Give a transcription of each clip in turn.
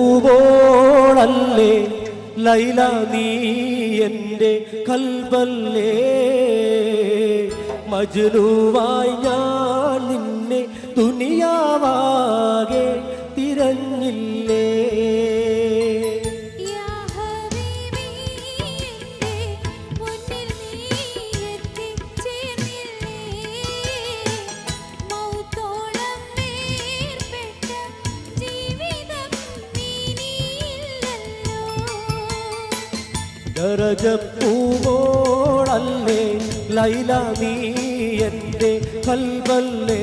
ദരജപ്പൂവോളല്ലേ ലൈല നീ എൻ്റെ കൽബല്ലേ മജ്നൂവായി ഞാൻ നിന്നെ ദുനിയാവാകെ തിരഞ്ഞില്ലേ ദരജപ്പൂവോളല്ലേ ലൈല നീ എൻ്റെ കൽബല്ലേ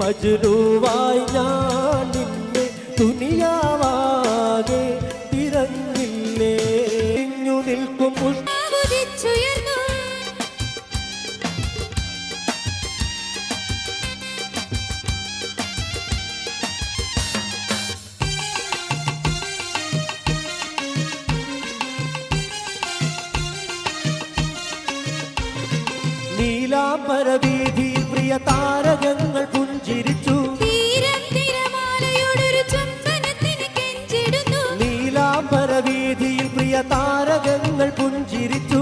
മജ്നൂവായി ഞാൻ നിന്നെ ദുനിയാവാകെ തിരഞ്ഞില്ലേ ഇഞ്ഞു നിൽക്കും നീലാംബരവീഥിയിൽ പ്രിയ താരകങ്ങൾ പുഞ്ചിരിച്ചു നീലാംബരവീഥിയിൽ പ്രിയ താരകങ്ങൾ പുഞ്ചിരിച്ചു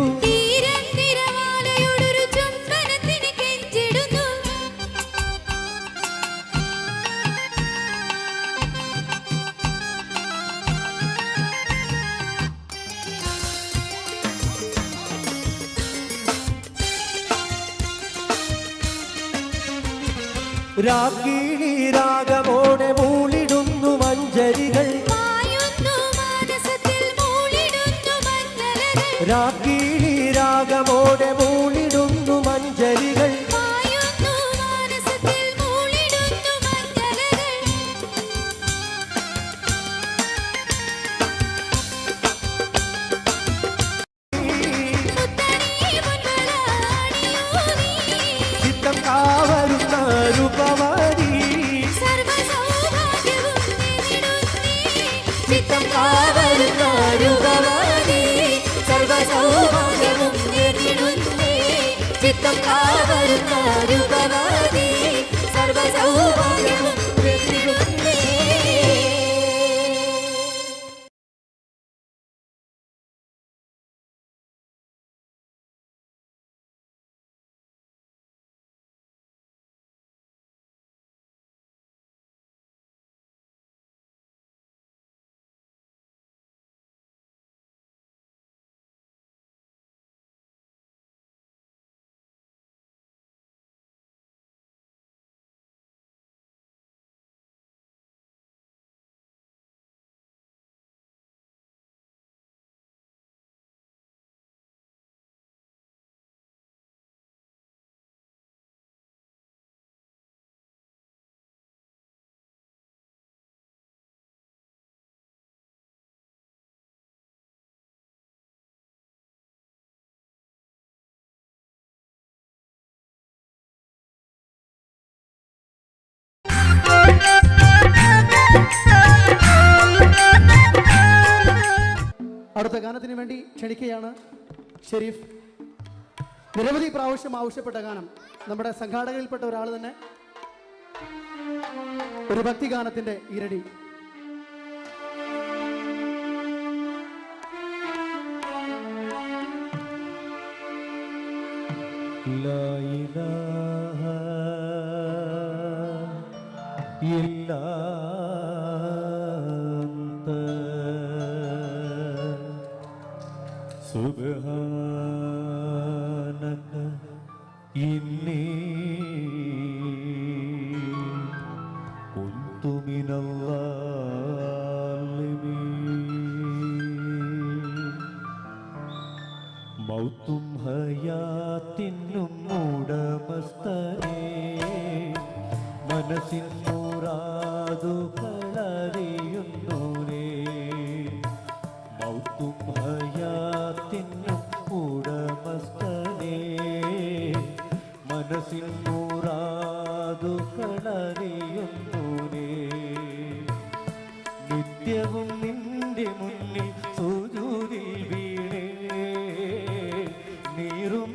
രാഗിണി രാഗമോടെ മൂളിടുന്നു മഞ്ചരികൾ രാഗിണി രാഗമോടെ മൂളിടുന്നു മഞ്ചരികൾ ചിത്തം കാവരുന്ന രൂപവതി ചിത്തം കാവരുന്ന രൂപവതി സർവസൗഭാഗ്യവും നേടിടുന്നേ ചിത്തം കാവരുന്ന രൂപവതി സർവസൗഭാഗ്യവും നേടിടുന്നേ അടുത്ത ഗാനത്തിന് വേണ്ടി ക്ഷണിക്കുകയാണ് ഷെരീഫ്. നിരവധി പ്രാവശ്യം ആവശ്യപ്പെട്ട ഗാനം, നമ്മുടെ സംഘാടകരിൽപ്പെട്ട ഒരാൾ തന്നെ ഒരു ഭക്തിഗാനത്തിന്റെ ഇരടി. ലാ ഇലാഹ ഇല്ലാ സുബ്ഹാനക ഇന്നി കുന്തു മിനൽ-ളാലിമീൻ. മൗത്തും ഹയാത്തിനും ഉടമസ്ഥനേ മനസ്സിൻ മുറാദുകളറിയുന്നോരേ മൗത്തും ഹയാത്തിനും ഉടമസ്ഥനേ മനസ്സിൽ മുറാദുകളറിയുന്നോരേ നിത്യവും നിന്റെ മുന്നിൽ സുജൂദിൽ വീണേ നീറും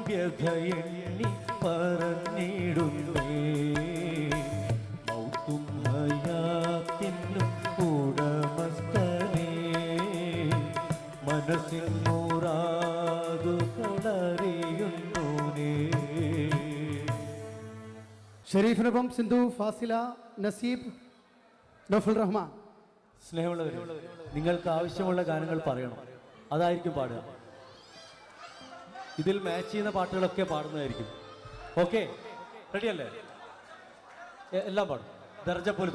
വ്യഥയെണ്ണി പറഞ്ഞിടുന്നേ മൗത്തും ഹയാ മനസ്സിൻ മുറാദുകളറിയുന്നു നീ. ഷെരീഫിനൊപ്പം സിന്ധു, ഫാസില, നസീബ്, നൗഫുൽ റഹ്മാൻ. സ്നേഹമുള്ളവർ, നിങ്ങൾക്ക് ആവശ്യമുള്ള ഗാനങ്ങൾ പറയണം, അതായിരിക്കും പാടുക. ഇതിൽ മാച്ച് ചെയ്യുന്ന പാട്ടുകളൊക്കെ പാടുന്നതായിരിക്കും. ഓക്കെ, റെഡിയല്ലേ? എല്ലാം പാടും. ദർജ പോലെ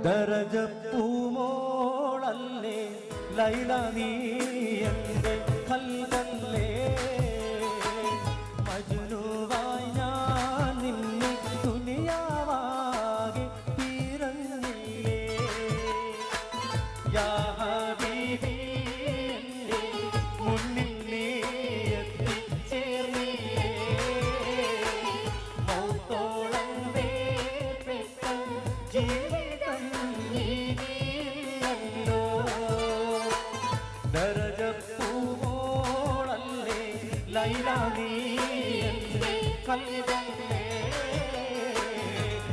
ദർജ പൂമോളല്ലേ ലൈല നീ എൻ്റെ കൽവല്ലേ, മജ്നുവായി ഞാൻ നിന്നെ ദുനിയാവാകെ തീരന്നില്ലേ. യാ ഹബീബി എൻ്റെ മുന്നിൽ നീ എത്തിച്ചേർന്നില്ലേ. മൗത്തോളം വേർപെട്ട ജീവിതം നീയല്ലോ. ദർജ പൂമോളല്ലേ ലൈല നീ എൻ്റെ കൽവല്ലേ,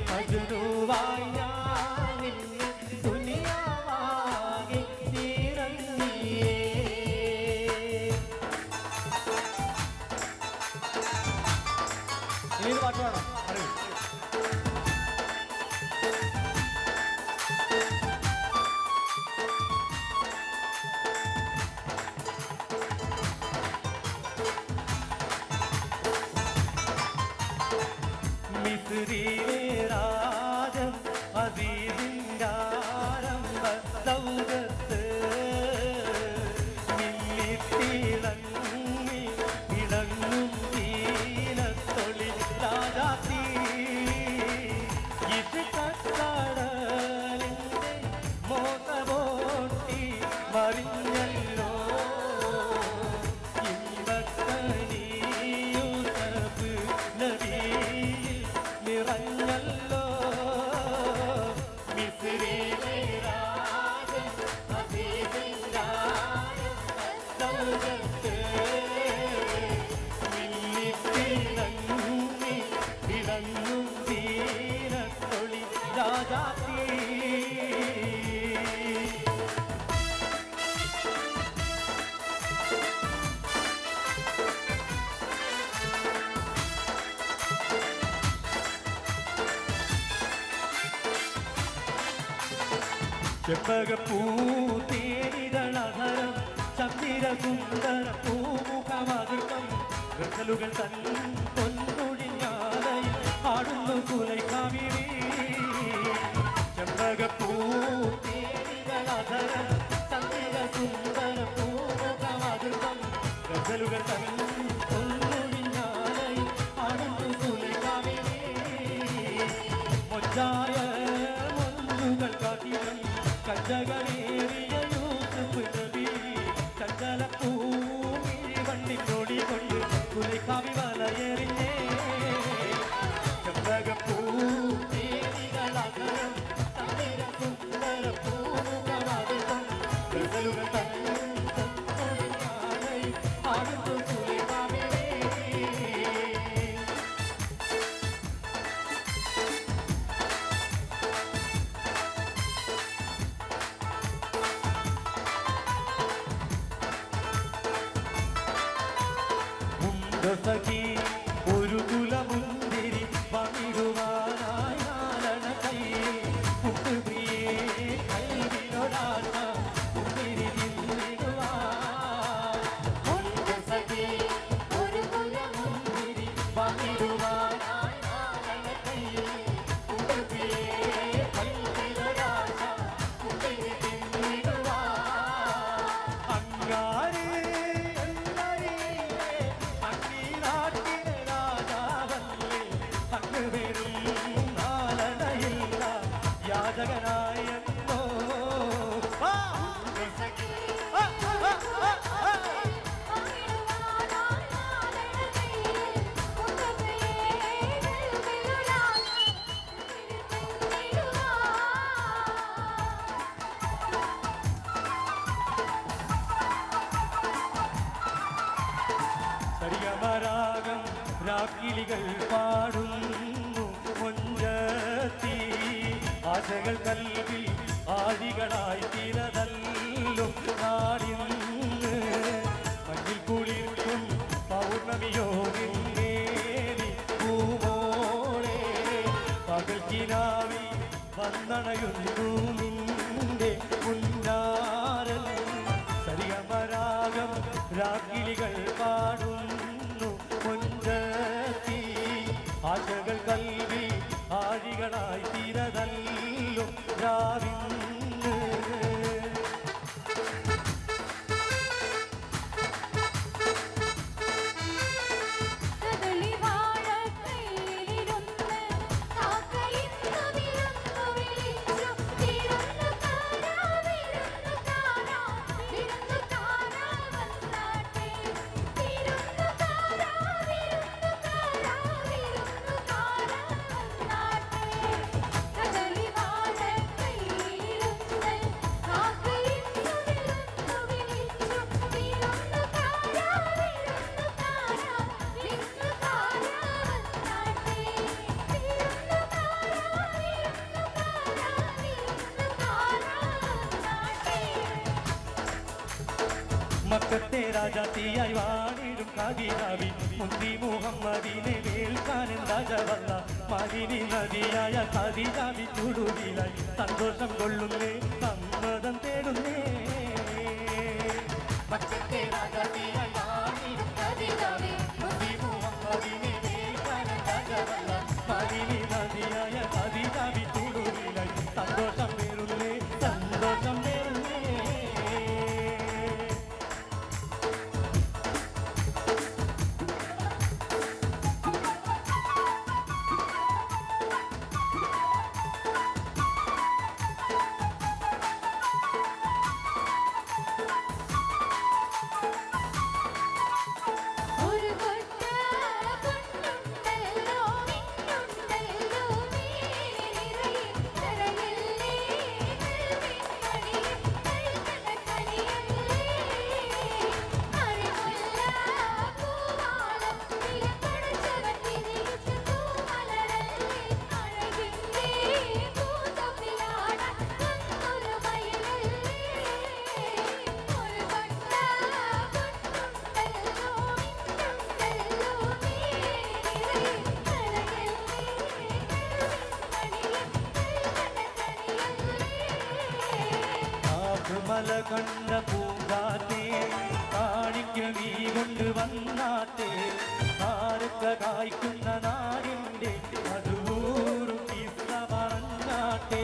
മജ്നുവായി ഞാൻ നിന്നെ ദുനിയാവാകെ തീരന്നില്ലേ. ഇനി ഒരു പാട്ട് പാടാം, അറിയൂ. മിസ്രിയിലെ രാജം അസീസിൻ്റെ ആരംഭ ദൗലത്ത്, മിന്നിത്തിളങ്ങി ഇളങ്ങും ദീനത്തൊളി രാജാത്തി. ഇത് കടലിൻ്റെ മോഹമോട്ടി മറിഞ്ഞല്ലോ. ഇമ്പക്കനിയൂസഫ് നബിയിൽ നിറഞ്ഞല്ലോ. മിസ്രിയിലെ രാജൻ അസീസിൻ്റെ ദൗലത്ത്, മിന്നിത്തിളങ്ങി ഇളങ്ങും ദീനത്തൊളി രാജാത്തി. ചെമ്പകപ്പൂതേരിതളഹരം ചന്ദ്രസുന്ദര പൂമുഖമധുരം, ഗസലുകൾ തൻ പൊൻപൊഴിഞ്ഞാലയിൽ ആടുന്നു സുലൈഖാവിനി. ചെമ്പകപ്പൂതേരിതളഹരം ചന്ദ്രസുന്ദര പൂമുഖമധുരം, ഗസലുകൾ തൻ പൊൻപൊഴിഞ്ഞാലയിൽ ആടുന്നു സുലൈഖാവിനി. മൊഞ്ചായ മൊഞ്ചുകൾ കാട്ടിലും കഞ്ചകളേറിയ യൂസുഫ് നബി, ചഞ്ചലപ്പൂമിഴി വണ്ണിനോടി കൊണ്ട് സുലൈഖാവി വലയെറിഞ്ഞേ. ചെമ്പകപ്പൂതേരിതളഹരം ചന്ദ്രസുന്ദര പൂമുഖമധുരം, ഗസലുകൾ തൻ പൊൻപൊഴിഞ്ഞാലയിൽ ആടുന്നു സുലൈഖാവിനി. സഖി ഒരു കുലമുന്തിരി പങ്കിടുവാനായി നാലണ കയ്യിൽ പുട്ടുപ്രിയേ കൽവിനൊരാശ മുന്തിരി തിന്നിടുവാൻ. സഖി ഒരു കുലമുന്തിരി പങ്കിടുവാനായി നാലണ കയ്യിൽ പുട്ടുപ്രിയേ കൽവിനൊരാശ മുന്തിരി തിന്നിടുവാൻ. അങ്ങാരി നാട്ടി ആശകൾ കൽവി ആഴികളായി തീരതല്ലും നാടിന്ന് മഞ്ഞിൽ കുളിർക്കും പൗർണമിയോ നിന്നേനി പൂമോളെ പകൽ കിനാവി വന്നണയുന്നു നിന്റെ പുന്നാരൻ സരിഗമരാഗം രാക്കിളികൾ പാടുന്നു മുഞ്ചത്തി ആശകൾ കൽവി ആഴികളായി തീരതല്ലും രാവിന്ന് മക്കത്തെ രാജാത്തിയായി വാണിടും കാതിരാവി മുന്തി മുഹമ്മദിനെ വേൽക്കാനൻ രാജവല്ല മദിനി നദിയായ കാതിരാവി ചുടുവിലായി സന്തോഷം കൊള്ളുന്നേ സമ്മതം തേടുന്നേ മക്കത്തെ രാജാത്തിയായി വാണിടും കാതിരാവി മുന്തി മുഹമ്മദിനെ വേൽക്കാനൻ രാജവല്ല മദിനി നദിയായ കാതിരാവി ചുടുവിലായി സന്തോഷം തേടുന്നേ സന്തോഷം തേടുന്നേ മല കണ്ട പൂങ്കാറ്റേ കാണിക്ക നീ കൊണ്ടുവന്നാട്ടെ ആരൊക്ക കായ്ക്കുന്ന നാടിൻ്റെ മധുവൂറും കിസ്സ പറഞ്ഞാട്ടെ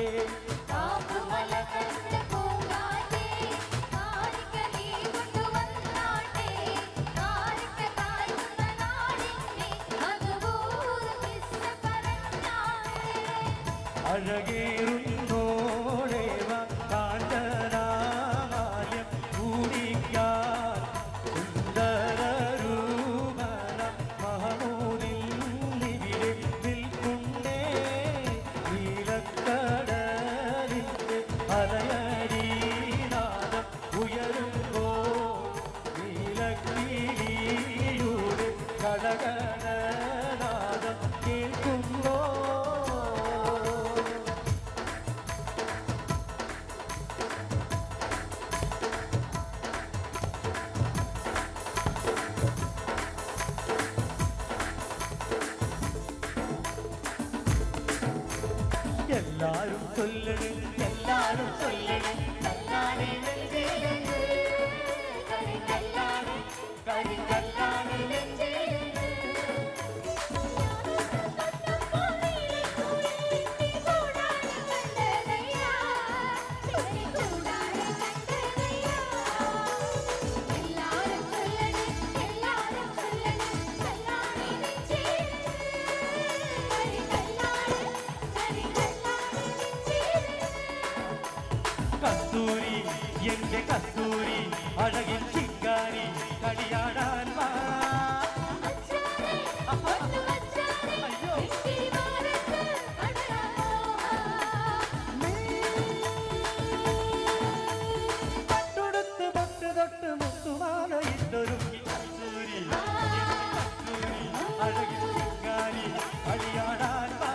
അഴകേറുന്നോളേവ കാഞ്ചനാമാല്യം കൂടിക്കാൻ സുന്ദരരൂപന മഹമൂദിന്നിവിടെ നിൽക്കുന്നേ നീലക്കടലിൻ്റെ അലയരീനാദം ഉയരുമ്പോ നീലക്കിളിയുടെ കടകടനാദം കേൾക്കുമ്പോ എല്ലാരും ചൊല്ലണേ എല്ലാരും ചൊല്ലണേ കല്ലാണി നെഞ്ചിലെന്ന് കരിങ്കല്ലാണി കരിങ്കല്ലാണി നെഞ്ചിലെന്ന് കസ്തൂരി എന്റെ കസ്തൂരി അഴകിൻ ചിങ്കാരി കളിയാടാൻ വാ തൊട്ട് തൊട്ട് തൊട്ട് മുത്തുമാല ഇട്ടൊരുങ്ങി കസ്തൂരി അഴകിൻ ചിങ്കാരി കളിയാടാൻ വാ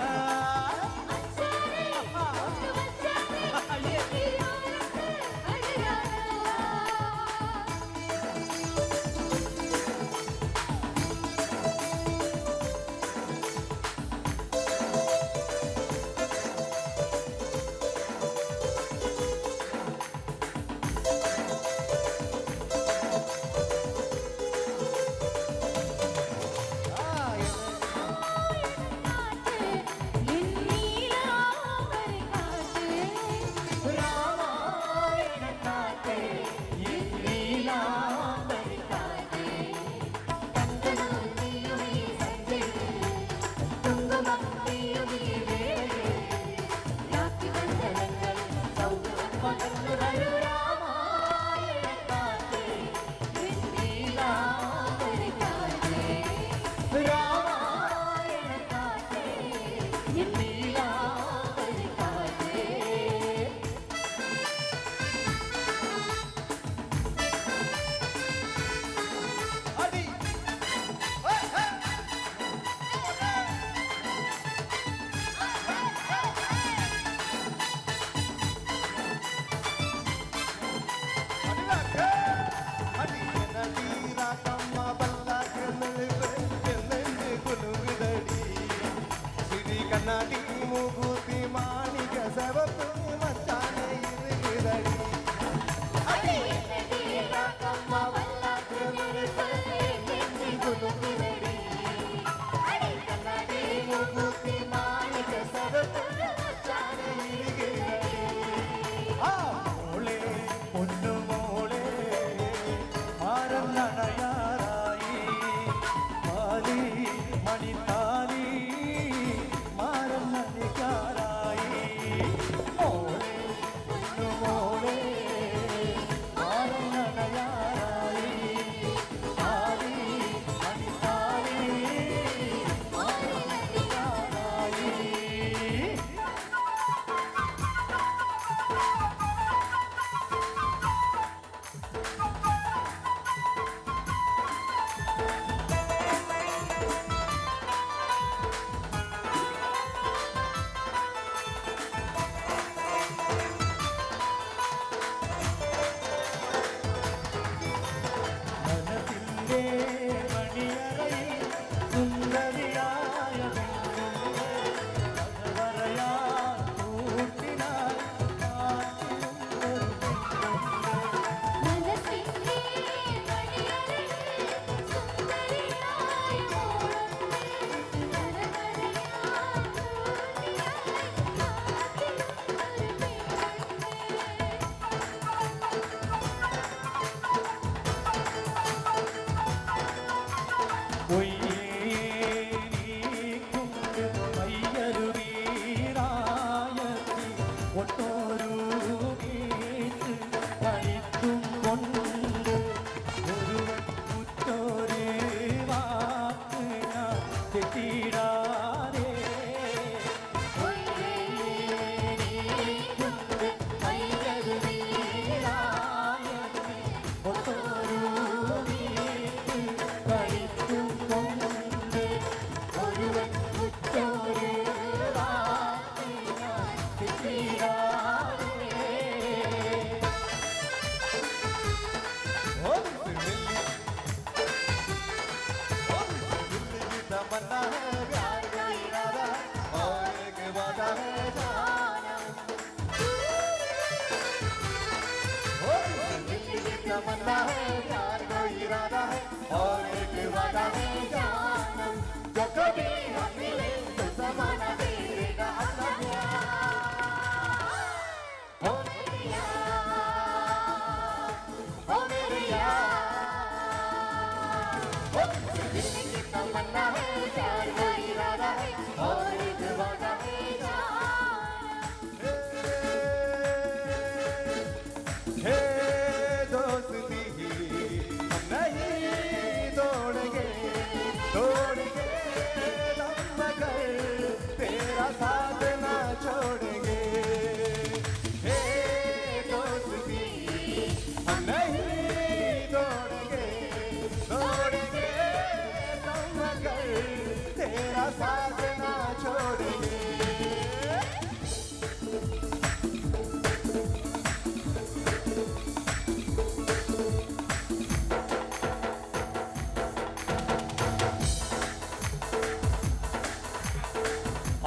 तमन्ना है प्यार को इरादा है और एक वादा है जानम जो कभी हम मिले तो ज़माना देगा अपना प्यार ओ मेरी यार ओ मेरी यार ओ दिल की तमन्ना है प्यार को इरादा है और एक वादा है साथ ना छोड़ेंगे हे दोस्ती हम नहीं तोड़ेंगे तोड़ेंगे तुम मगर तेरा साथ ना छोड़ेंगे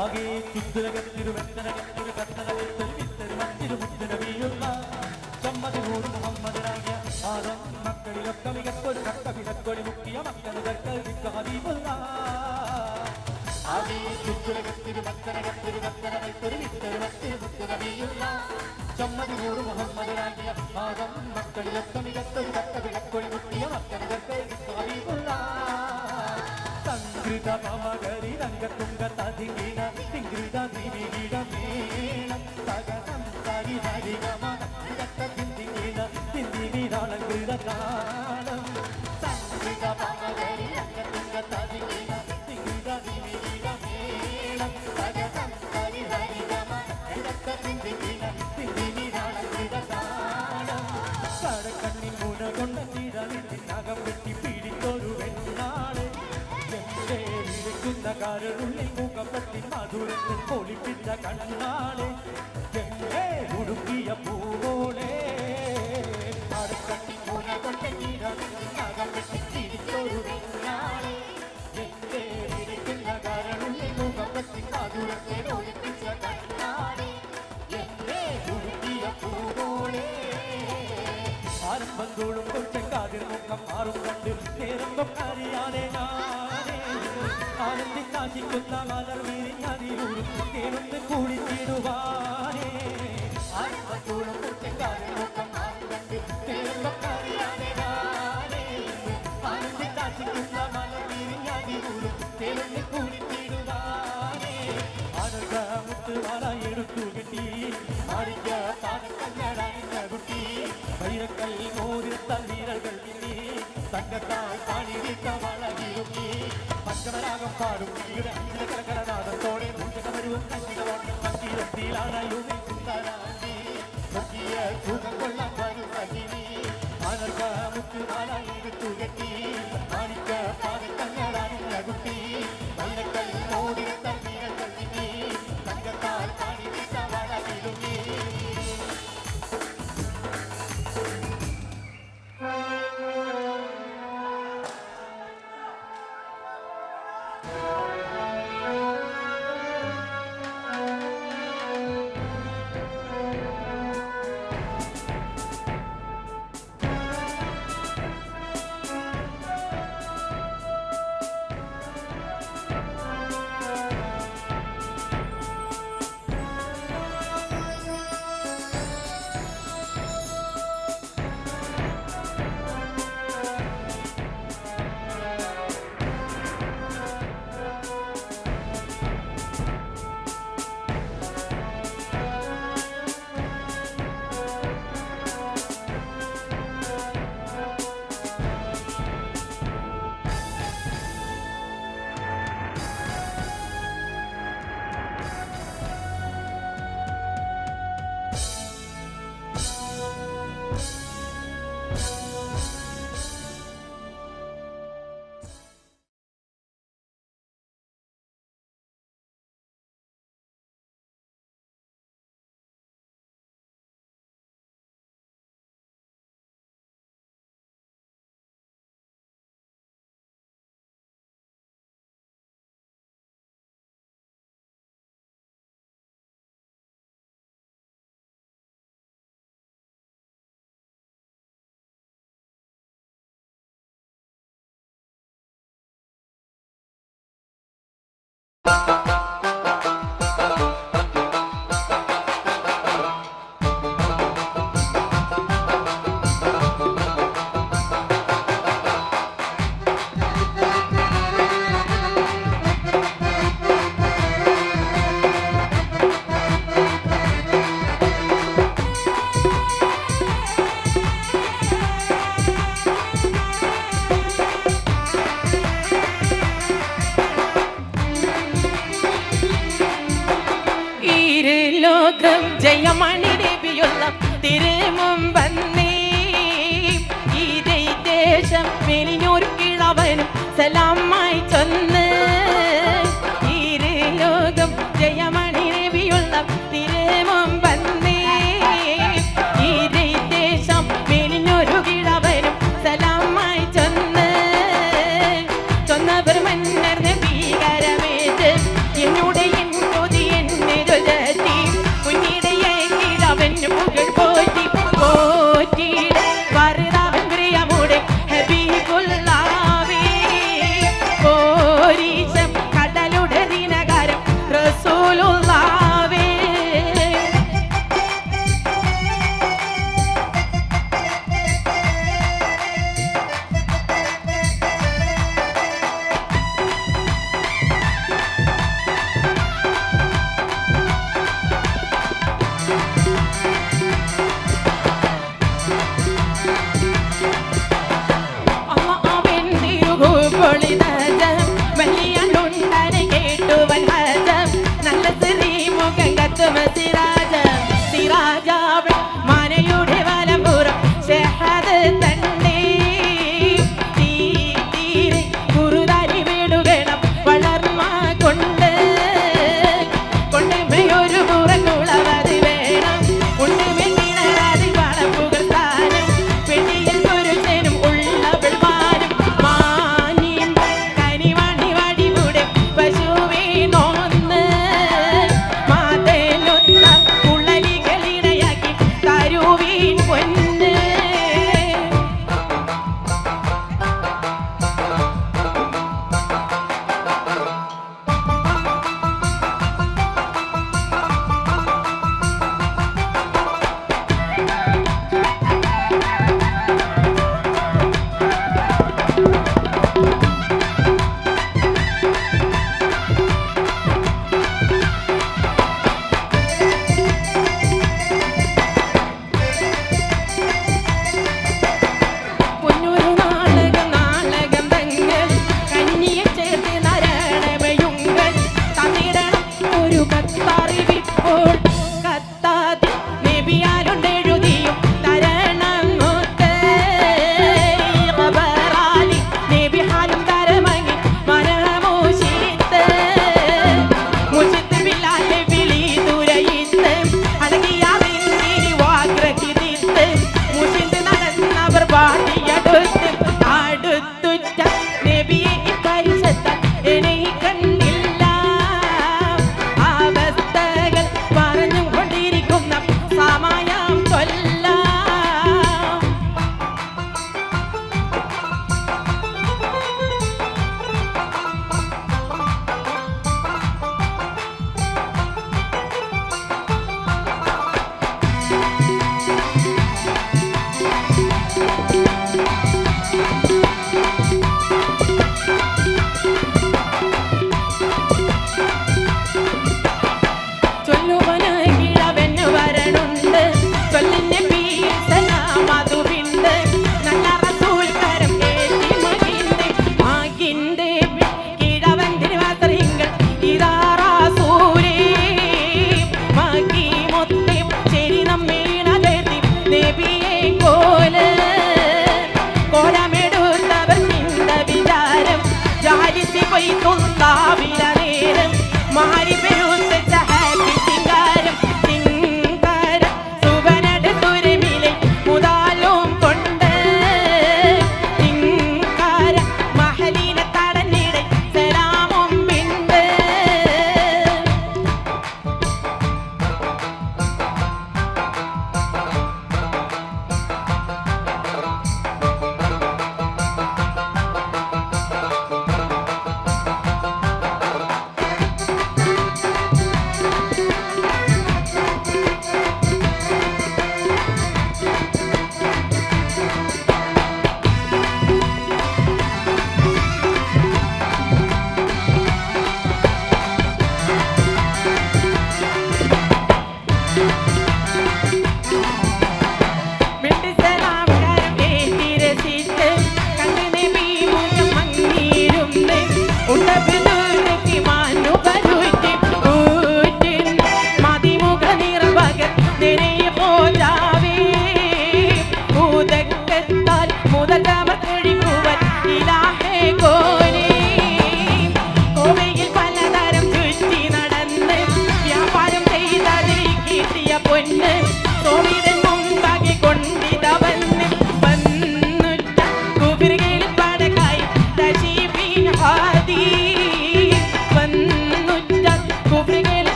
ആകെ ചുറ്റുരകത്തിരുവെത്തരകത്തിരു കത്തരകത്തിൽ വിത്തരുമത്തിരു മുത്തുനബിയുള്ള സമ്മതിനൂറ് മുഹമ്മദനാകിയ ആദം മക്കളിലൊക്കെ മികത്തൊരു കട്ടവിടക്കൊടി മുക്കിയ മക്കളുകൾക്ക് ഹബീബുള്ള ആകെ ചുറ്റുരകത്തിരുവെത്തരകത്തിരു കത്തരകത്തിൽ വിത്തരുമത്തിരു മുത്തുനബിയുള്ള സമ്മതിനൂറ് മുഹമ്മദനാകിയ ആദം മക്കളിലൊക്കെ മികത്തൊരു കട്ടവിടക്കൊടി മുക്കിയ മക്കളുകൾക്ക് ഹബീബുള്ള സംഗൃത മമകരി രംഗത്തുങ്ക തതിങ്ങിന തിങ്കൃത ദിവികിട മേളം തകനം തരി ഹരിഗമ ഇടത്ത തിന്തിങ്ങിന തിന്തിവിടാളങ്കൃത കാലം സംഗൃത മമകരി രംഗത്തുങ്ക തതിങ്ങിന തിങ്കൃത ദിവികിട മേളം തകനം തരി ഹരിഗമ ഇടത്ത തിന്തിങ്ങിന തിന്തിവിടാളങ്കൃത കാലം കടക്കണ്ണി മുന കൊണ്ട ചിടവിനകം വെട്ടി പിടിത്തൊരു വെണ്ണാള് കാരനുള്ളിൽ മുഖപ്പത്തി മധുരത്തിൽ പൊളിപ്പിച്ച കണ്ണാളെ എന്നെ ഉടുക്കിയ പൂവോളെ അടുക്കട്ടി പൂന കൊണ്ടകം വെട്ടി തിരിച്ചൊരു വെണ്ണാളെ എന്റെ ഇരിക്കുന്ന കാരനുള്ളിൽ മുഖപ്പത്തി മധുരത്തിൽ പൊളിപ്പിച്ച കണ്ണാളെ എന്നെ ഉടുക്കിയ പൂവോളെ ആരംഭം തോടും കൊച്ചക്കാതിൽ മുഖം മാറും കണ്ട് നേരമ്പം അറിയാതെ ആനന്ദിക്കാശിക്കുന്ന മലർ വിരിഞ്ഞതിലൂരും തേനൊന്ന് കുളിച്ചിടുവാനേ ആരംഭത്തോടും കൊച്ചക്കാതിൽ മുഖം മാറും കണ്ട് നേരമ്പം അറിയാതെ ആനന്ദിക്കാശിക്കുന്ന മലർ വിരിഞ്ഞതിലൂരും തേനൊന്ന് കുളിച്ചിടുവാനേ അനർഘ മുത്തുമാല എടുത്തു കിട്ടി മാറിക്ക താനക്കഞ്ഞടങ്ങിയ കുട്ടി വൈരക്കൽ മോതിരത്ത വീരകൾ കിട്ടി തങ്കത്താൽ പാണിരിക്ക വളകിരുക്കി പഞ്ചമരാഗം പാടും കലകലനാഥത്തോടെ വരുവും കഞ്ചിരത്തിലാണയുമേ സുന്ദരാണ്ടി നോക്കിയ സുഖം കൊള്ളാൻ വരും സഹിനി അനർഘ മുത്തുമാല എടുത്തു കെട്ടി മാണിക്ക താനക്കഞ്ഞടങ്ങിയ കുട്ടി വൈരക്കൽ മോതിരത്ത വീരകൾ കിട്ടി തങ്കത്താൽ പാണിരിക്ക വളകിരുക്കി ജയമണി നബിയുള്ള തിരുമുമ്പന്നേ ഇതേ ദേശം മെലിഞ്ഞൊരു കിളവനും സലാമായി ചൊന്ന് ഇരു ലോകം ജയമണി നബിയുള്ള തിരുമുമ്പന്നേ ഇതേ ദേശം മെലിഞ്ഞൊരു കിളവനും സലാമായി ചൊന്ന് ചൊന്നവർ മന്നർന്ന് ഭീകരമേറ്റ് എന്നോട് എൻ കൊതി എന്നെ രുചി കുഞ്ഞിടയെ കിഴവന് പുകൾ പോറ്റി പോറ്റിയുടെ വറുതാവൻ പ്രിയമുടെ ഹബീബുല്ലാവേ പോരീശം കടലുടെ ദിനകരം റസൂലുള്ളാവേ മനയുടെ വലമ്പുറം ഷഹദ് തന്നെ തീരെ കുറുതാരി വീടുകണം വളർമ്മ കൊണ്ട് കൊണ്ടുമയൊരു പുറകുളവത് വേണം ഉണ്ടുമെന്നിടാതി വളപ്പുകൾ സ്ഥാനം പെണ്ണിയിൽ പുരുഷനും ഉള്ളവൾ മാനും മാനിയും കനിവാണി വടികൂടെ പശുവിനൊന്ന് മാതേലൊത്ത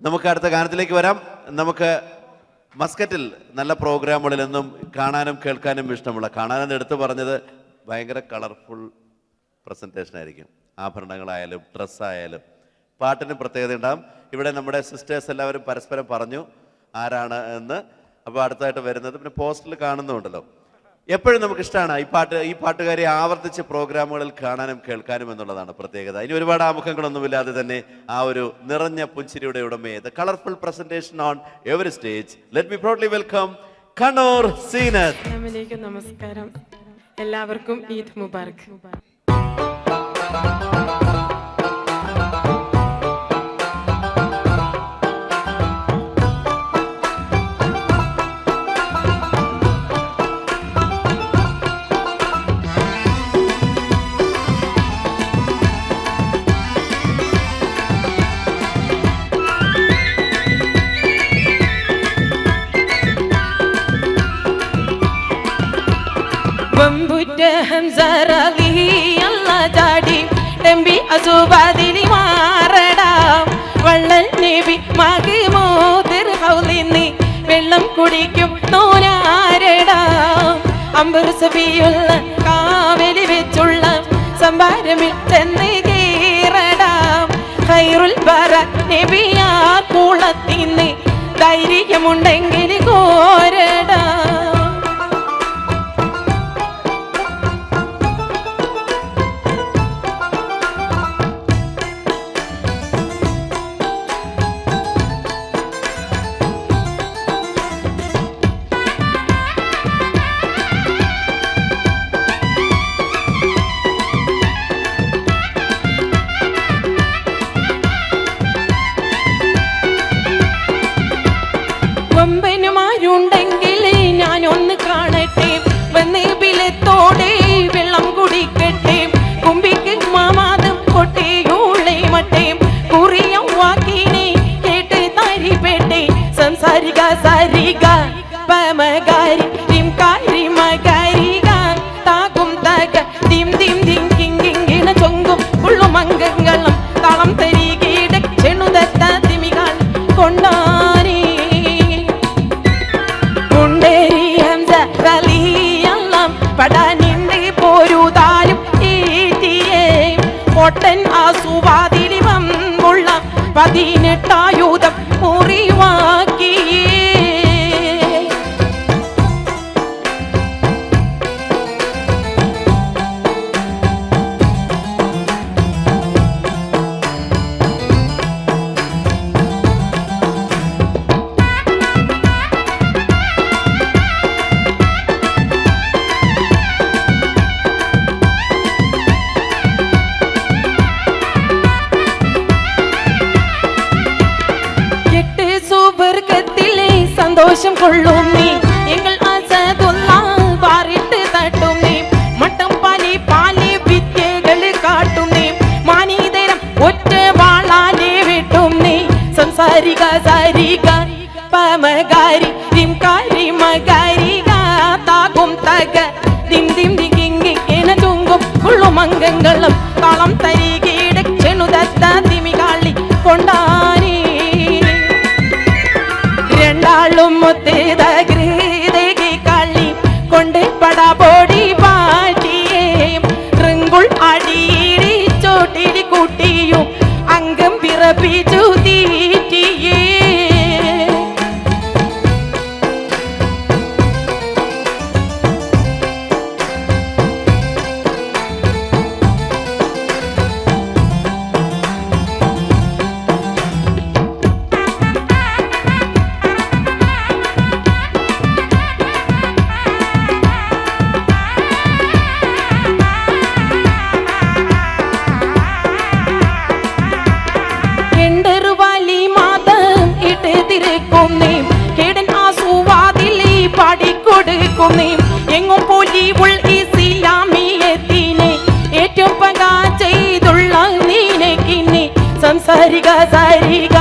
നമുക്ക് അടുത്ത ഗാനത്തിലേക്ക് വരാം. നമുക്ക് മസ്കറ്റിൽ നല്ല പ്രോഗ്രാമുകളിൽ നിന്നും കാണാനും കേൾക്കാനും ഇഷ്ടമുള്ള, കാണാനെന്ന് എടുത്തു പറഞ്ഞത് ഭയങ്കര കളർഫുൾ പ്രസൻറ്റേഷൻ ആയിരിക്കും. ആഭരണങ്ങളായാലും ഡ്രസ്സായാലും പാട്ടിന് പ്രത്യേകത ഉണ്ടാകും. ഇവിടെ നമ്മുടെ സിസ്റ്റേഴ്സ് എല്ലാവരും പരസ്പരം പറഞ്ഞു ആരാണ് എന്ന്. അപ്പോൾ അടുത്തായിട്ട് വരുന്നത് പിന്നെ പോസ്റ്ററിൽ കാണുന്നുണ്ടല്ലോ. എപ്പോഴും നമുക്ക് ഇഷ്ടമാണ് ഈ പാട്ടുകാരെ ആവർത്തിച്ച് പ്രോഗ്രാമുകളിൽ കാണാനും കേൾക്കാനും എന്നുള്ളതാണ് പ്രത്യേകത. ഇനി ഒരുപാട് ആമുഖങ്ങളൊന്നുമില്ലാതെ തന്നെ ആ ഒരു നിറഞ്ഞ പുഞ്ചിരിയുടെ ഉടമയെ, the colourful presentation on every stage, let me proudly welcome Kannur Zeenath. അസ്സലാമു നമസ്കാരം. എല്ലാവർക്കും ഈദ് മുബാറക്. വെള്ളം കുടിക്കും നോനാരടാം അമ്പർസവിയുള്ള കാവലി വെച്ചുള്ള സംഭാരമിൽ തന്നെ കീറടാം ഖൈറുൽ ബറ നബിയാർ കൂളത്തിന്ന് ധൈര്യമുണ്ടെങ്കിൽ കോരടാം. വമ്പനുമാരുണ്ടെങ്കിൽ ഞാനൊന്ന് കാണട്ടെ, വന്നേബിലത്തോടെ വെള്ളം കുടിക്കട്ടെ, കുമ്പിക്ക് മാമാദം കൊട്ടേയൂളെ മട്ടേ കുറിയ വാക്കിനെ കേട്ട് താരിപ്പെട്ടെ സംസാരിക സാരിക പമകാരി ടിംകാരി മകാരിക താകും തക ദിം ദിം ദിം കിങ്കിങ്കിണ ചൊങ്കും ഉള്ളുമംഗങ്ങളും തളം തരികീട ചെണുതത്ത തിമികൾ കൊണ്ടാനേ പടാനിന്റെ പോരുതാലും ഈറ്റിയേ പൊട്ടൻ ആസുവാതിരി വമ്പുള്ള 18 ആയുധം മുറിവാക്കിയേ. സന്തോഷം കൊള്ളും നീ എങ്ങൾ അസദുള്ള പാറിട്ട് തട്ടും നീ മട്ടം പാലി പാലി വിദ്യകൾ കാട്ടും നീ മാനീതരം ഒറ്റ വാളാലെ വിട്ടും നീ സംസാരിക സാരിക പമകാരി ടിംകാരി മകാരിക താകും തക ദിം ദിം ദിങ്ങിങ്ങിന ചുങ്കും ഉള്ളുമംഗങ്ങളും തളം തരികീട ചെണുതത്ത തിമികാളി കൊണ്ടാനേ രണ്ടാളും മുത്തേതകൃതകി കളി കൊണ്ട് പടപൊടി പാട്ടിയേ റിങ്കുൾ അടിയിടി ചോട്ടിരി കൂട്ടിയും അംഗം പിറപ്പിച്ചു തീറ്റിയേ. എങ്ങും പൊലിവുൾ ഇസ്ലാമിയത്തിനെ ഏറ്റവും പക ചെയ്തുള്ള നീനക്കിന്നെ സംസാരിക സാരിക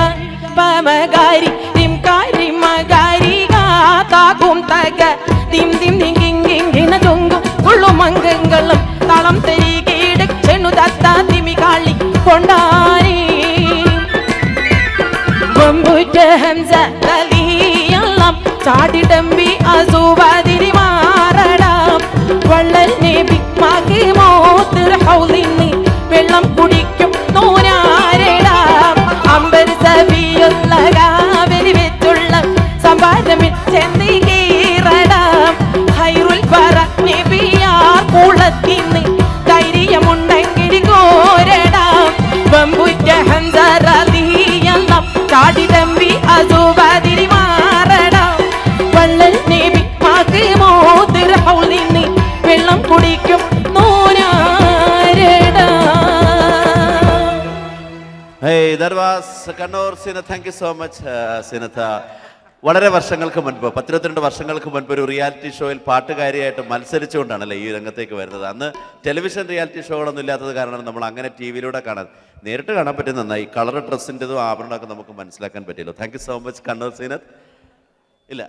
പമകാരി ടിംകാരി മകാരിക താകും തക ദിം ദിം ദിങ്ങിങ്ങിന ചൊങ്കും ഉള്ളുമംഗങ്ങളും തളം തരികീട ചെണുതത്ത തിമികാളി കൊണ്ടാനേ. ചാടിടമ്പി അസുവാതിരി മാറടാം വള്ളൽ നബി മകിമോത്തിർ ഹൗലിന്ന് വെള്ളം കുടിക്കും നൂനാരടാം അമ്പർ സബിയുള്ള കാവലി വെച്ചുള്ള സംഭാരമിൽ ചെന്നി കീറടാം ഹൈറുൽ പറ നബിയാർ കുളത്തിന്ന് ധൈര്യമുണ്ടെങ്കിൽ കോരടാം വമ്പുറ്റ ഹംസ റളിയല്ലാഹ് ചാടിടമ്പി അസുവാതിരി മാറടാം വള്ളൽ നബി മകിമോത്തിർ ഹൗലിന്ന് വെള്ളം കുടിക്കും നൂനാരടാം. Hey, that was Kannur Sinath. Thank you so much, Sinatha. വളരെ വർഷങ്ങൾക്ക് മുൻപ് 12 വർഷങ്ങൾക്ക് മുൻപ് ഒരു റിയാലിറ്റി ഷോയിൽ പാട്ടുകാരിയായിട്ട് മത്സരിച്ചുകൊണ്ടാണല്ലേ ഈ രംഗത്തേക്ക് വരുന്നത്. അന്ന് ടെലിവിഷൻ റിയാലിറ്റി ഷോകളൊന്നും ഇല്ലാത്തത് കാരണം നമ്മൾ അങ്ങനെ ടി വിയിലൂടെ കാണാൻ നേരിട്ട് കാണാൻ പറ്റി. നന്നായി കളർ ഡ്രസ്സിൻ്റെതും ആഭരണമൊക്കെ നമുക്ക് മനസ്സിലാക്കാൻ പറ്റിയല്ലോ. Thank you so much Kannur Zeenath. ഇല്ല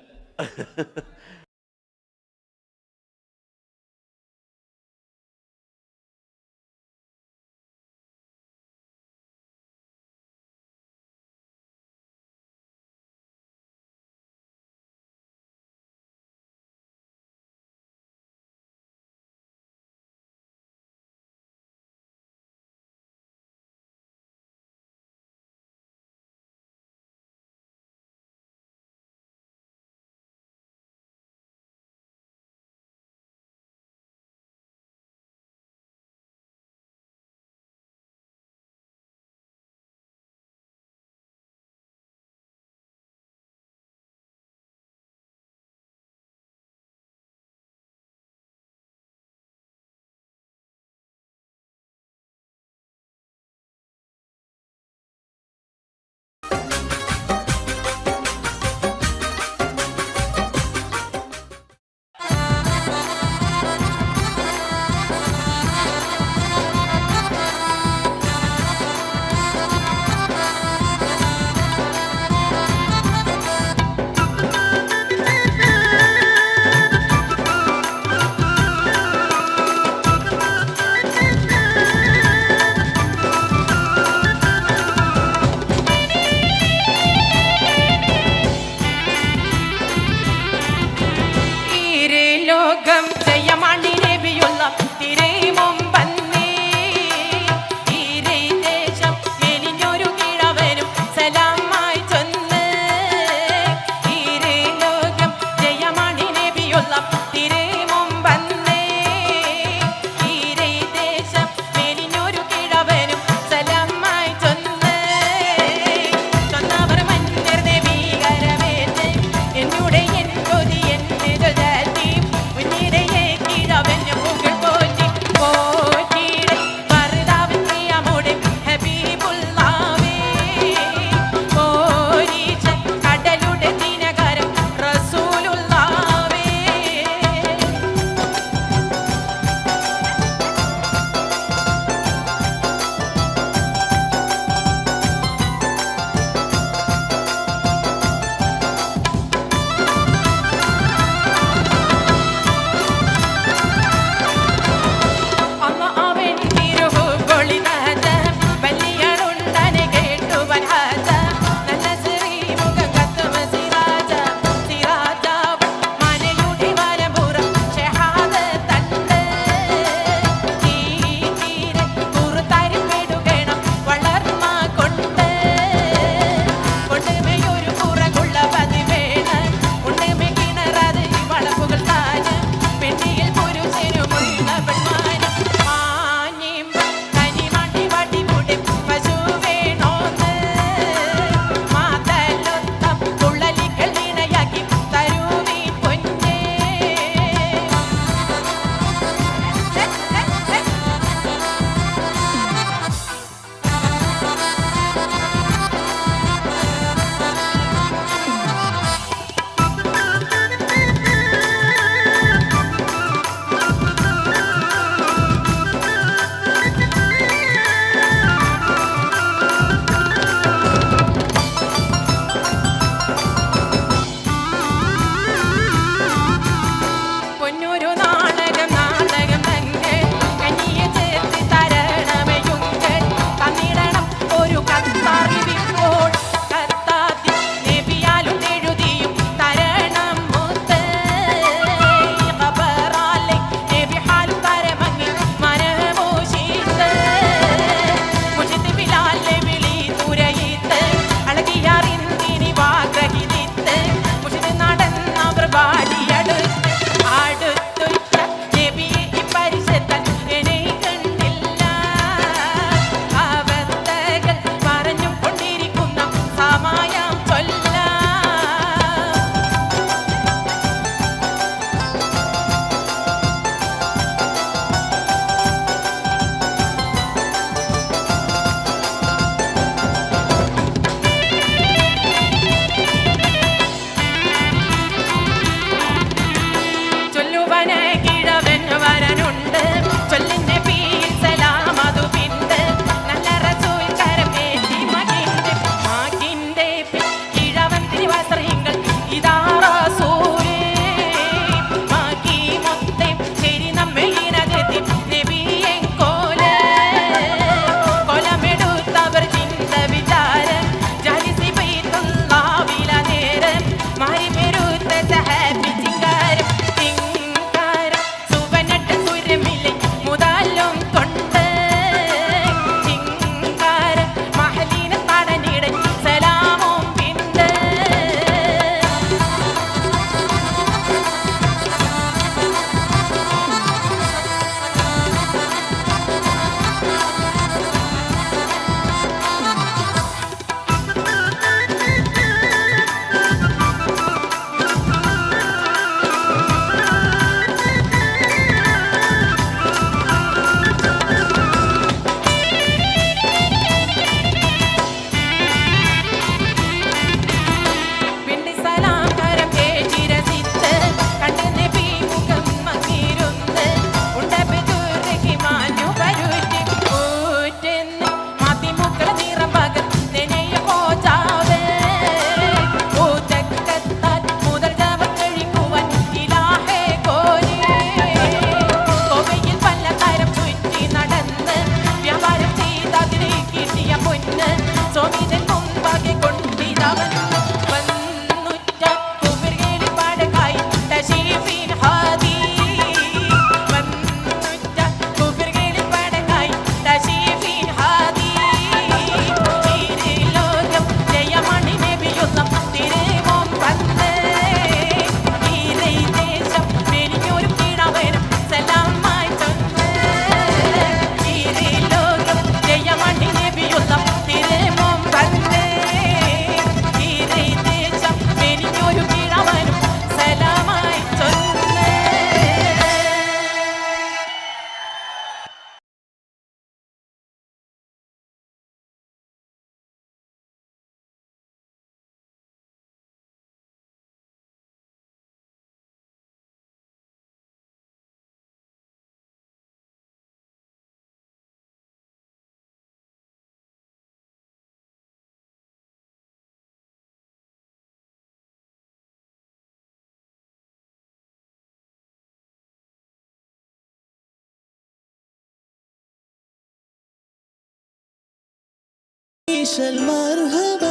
സ്പെഷ്യൽ മർഹബ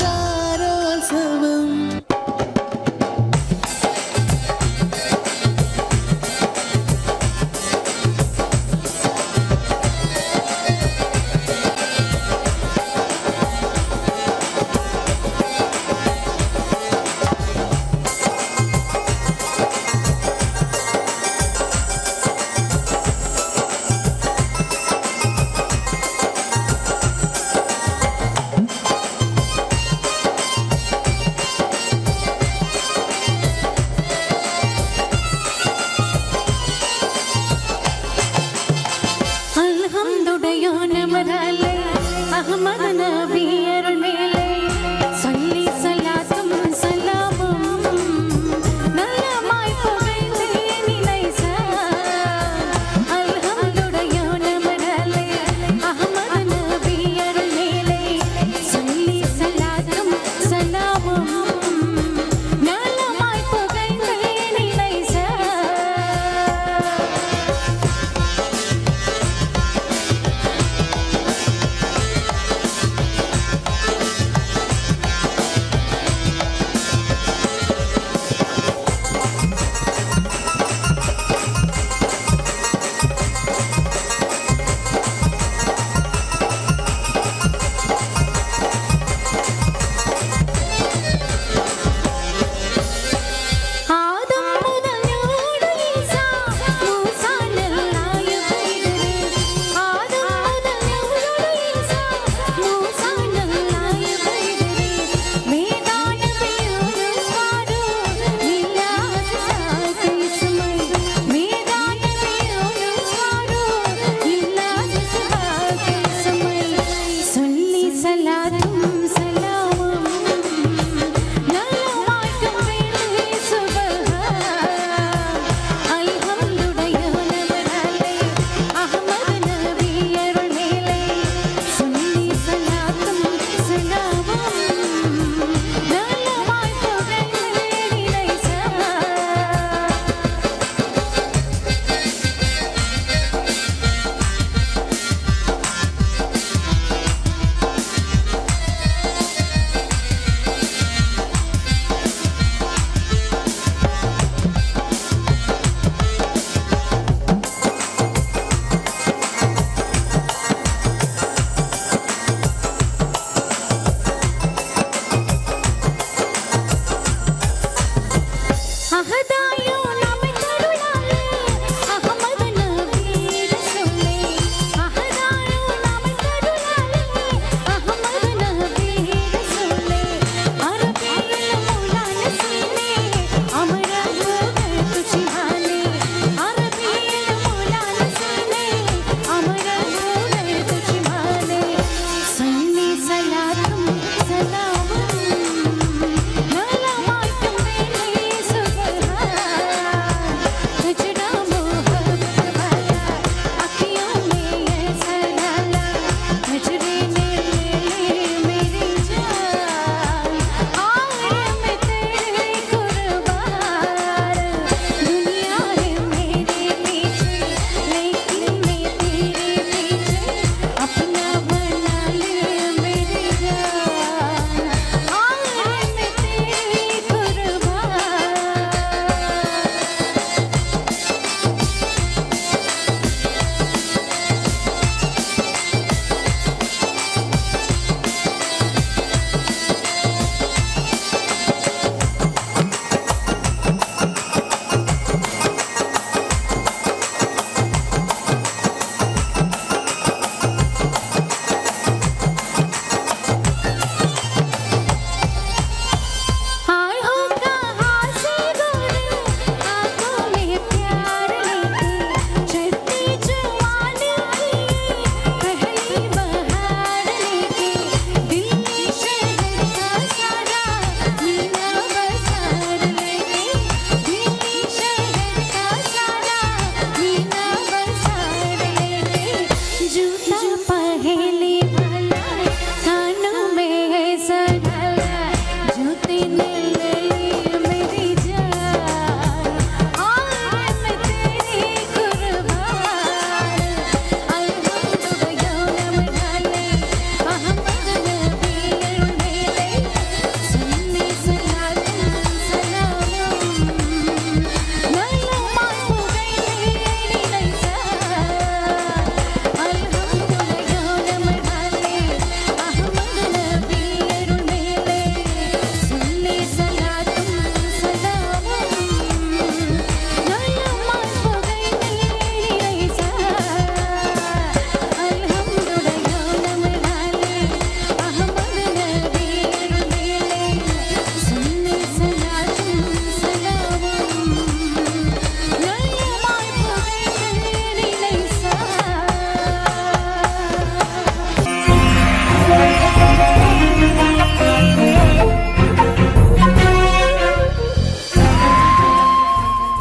താരോത്സവം.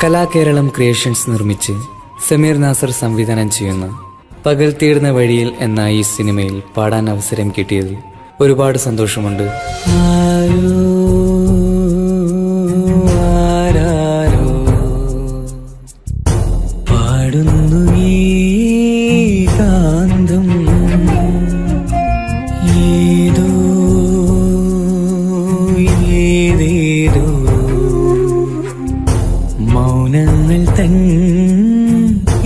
കലാകേരളം ക്രിയേഷൻസ് നിർമ്മിച്ച് സമീർ നാസർ സംവിധാനം ചെയ്യുന്ന പകൽ തീർന്ന വഴിയിൽ എന്ന ഈ സിനിമയിൽ പാടാൻ അവസരം കിട്ടിയതിൽ ഒരുപാട് സന്തോഷമുണ്ട്. ആരാരോ പാടുന്നു ഈ കാന്തം, ഏതോ ഏതേതോ മൗനങ്ങൾ തൻ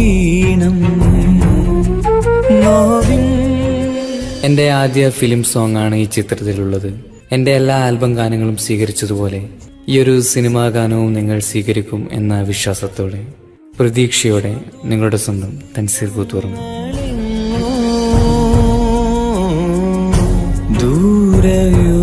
ഈണം. എൻ്റെ ആദ്യ ഫിലിം സോങ് ആണ് ഈ ചിത്രത്തിലുള്ളത്. എൻ്റെ എല്ലാ ആൽബം ഗാനങ്ങളും സ്വീകരിച്ചതുപോലെ ഈ ഒരു സിനിമാ ഗാനവും നിങ്ങൾ സ്വീകരിക്കും എന്ന വിശ്വാസത്തോടെ പ്രതീക്ഷയോടെ നിങ്ങളുടെ സ്വന്തം തൻസീർ കൂത്തുപറമ്പ്. ദൂരയോ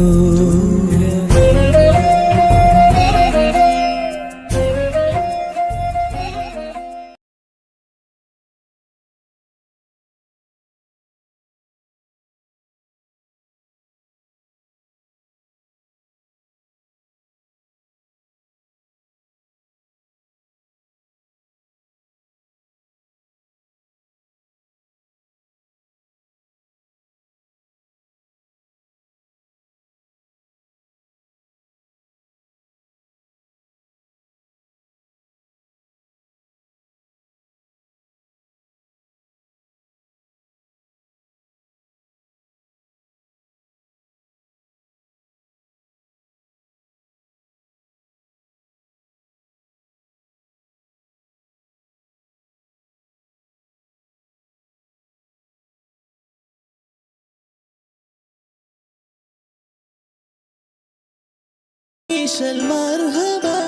مرحبا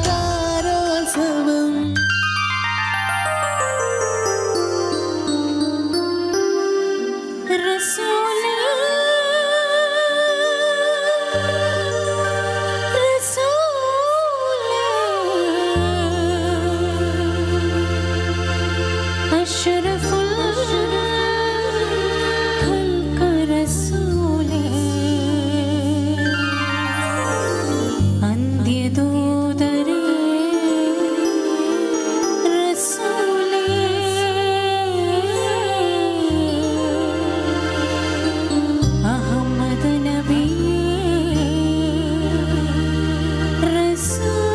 تعالوا سوا رسولي رسولي أشرف الخلق رسولي അന്ത്യദൂതരേ റസൂലേ അഹമ്മദ് നബിയേ റസൂലേ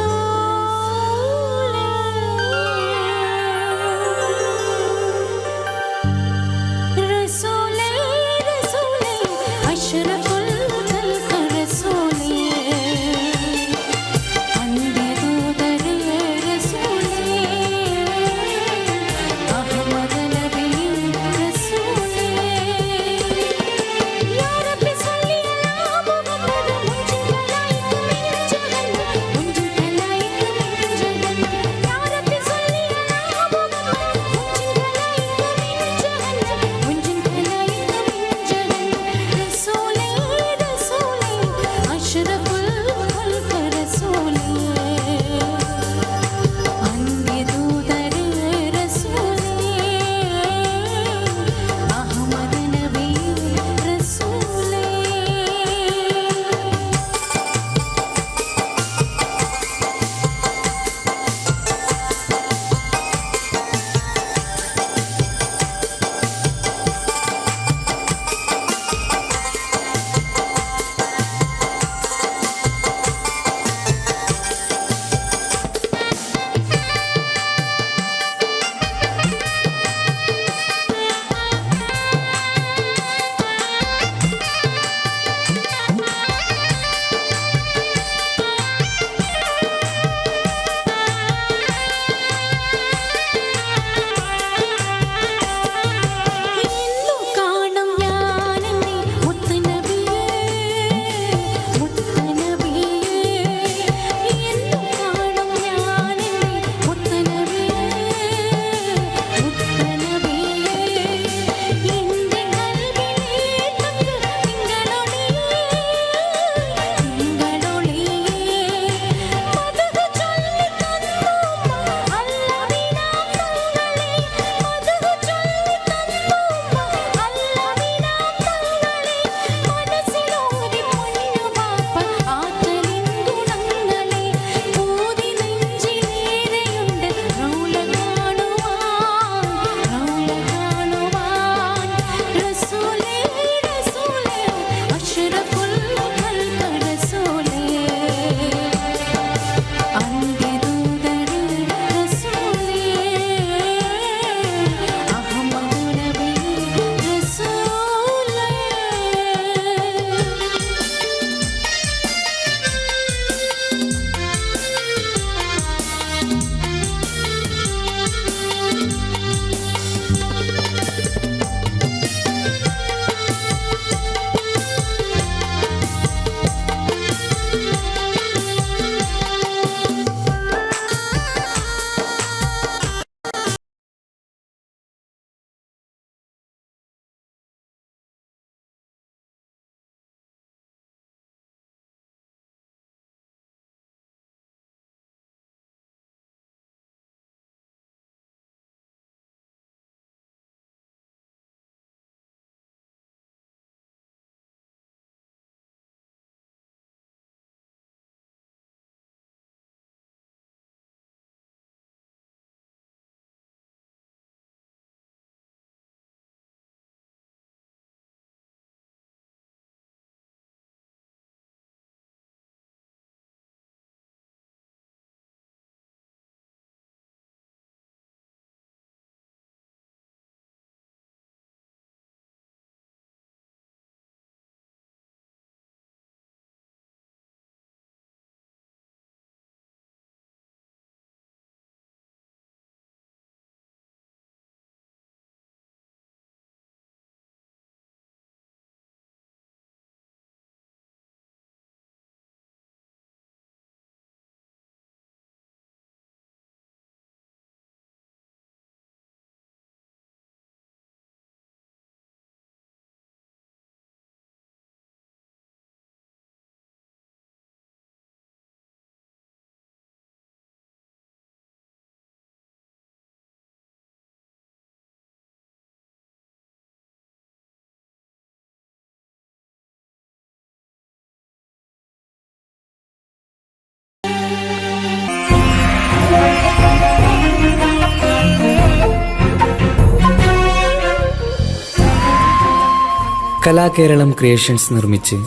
കലാകേരളം ക്രിയേഷൻസ് നിർമ്മിച്ച്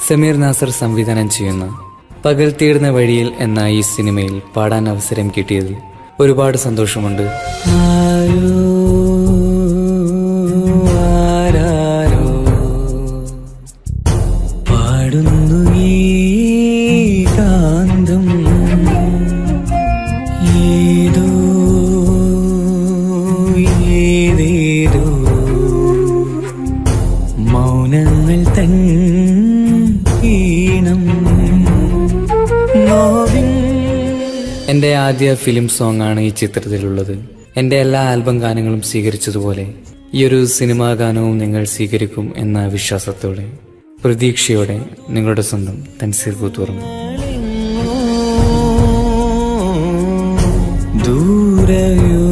സമീർ നാസർ സംവിധാനം ചെയ്യുന്ന പകൽ തീർന്ന വഴിയിൽ എന്ന ഈ സിനിമയിൽ പാടാൻ അവസരം കിട്ടിയതിൽ ഒരുപാട് സന്തോഷമുണ്ട്. ആരാരോ പാടുന്നു ഈ കാന്തം, ഏതോ ഏതേതോ മൗനങ്ങൾ തൻ ഈണം. എൻ്റെ ആദ്യ ഫിലിം സോങ് ആണ് ഈ ചിത്രത്തിലുള്ളത്. എൻ്റെ എല്ലാ ആൽബം ഗാനങ്ങളും സ്വീകരിച്ചതുപോലെ ഈ ഒരു സിനിമാ ഗാനവും നിങ്ങൾ സ്വീകരിക്കും എന്ന വിശ്വാസത്തോടെ പ്രതീക്ഷയോടെ നിങ്ങളുടെ സ്വന്തം തൻസീർ കൂത്തുറങ്ങും. ദൂരയോ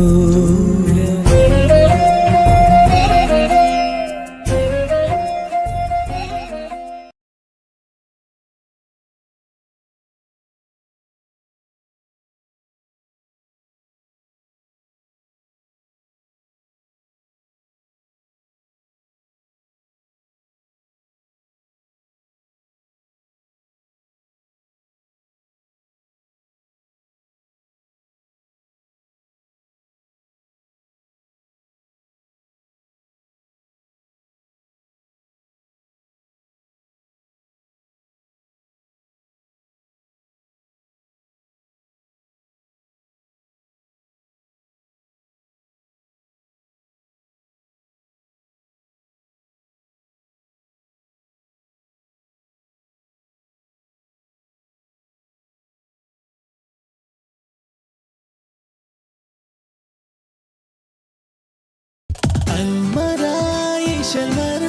المرايش المرة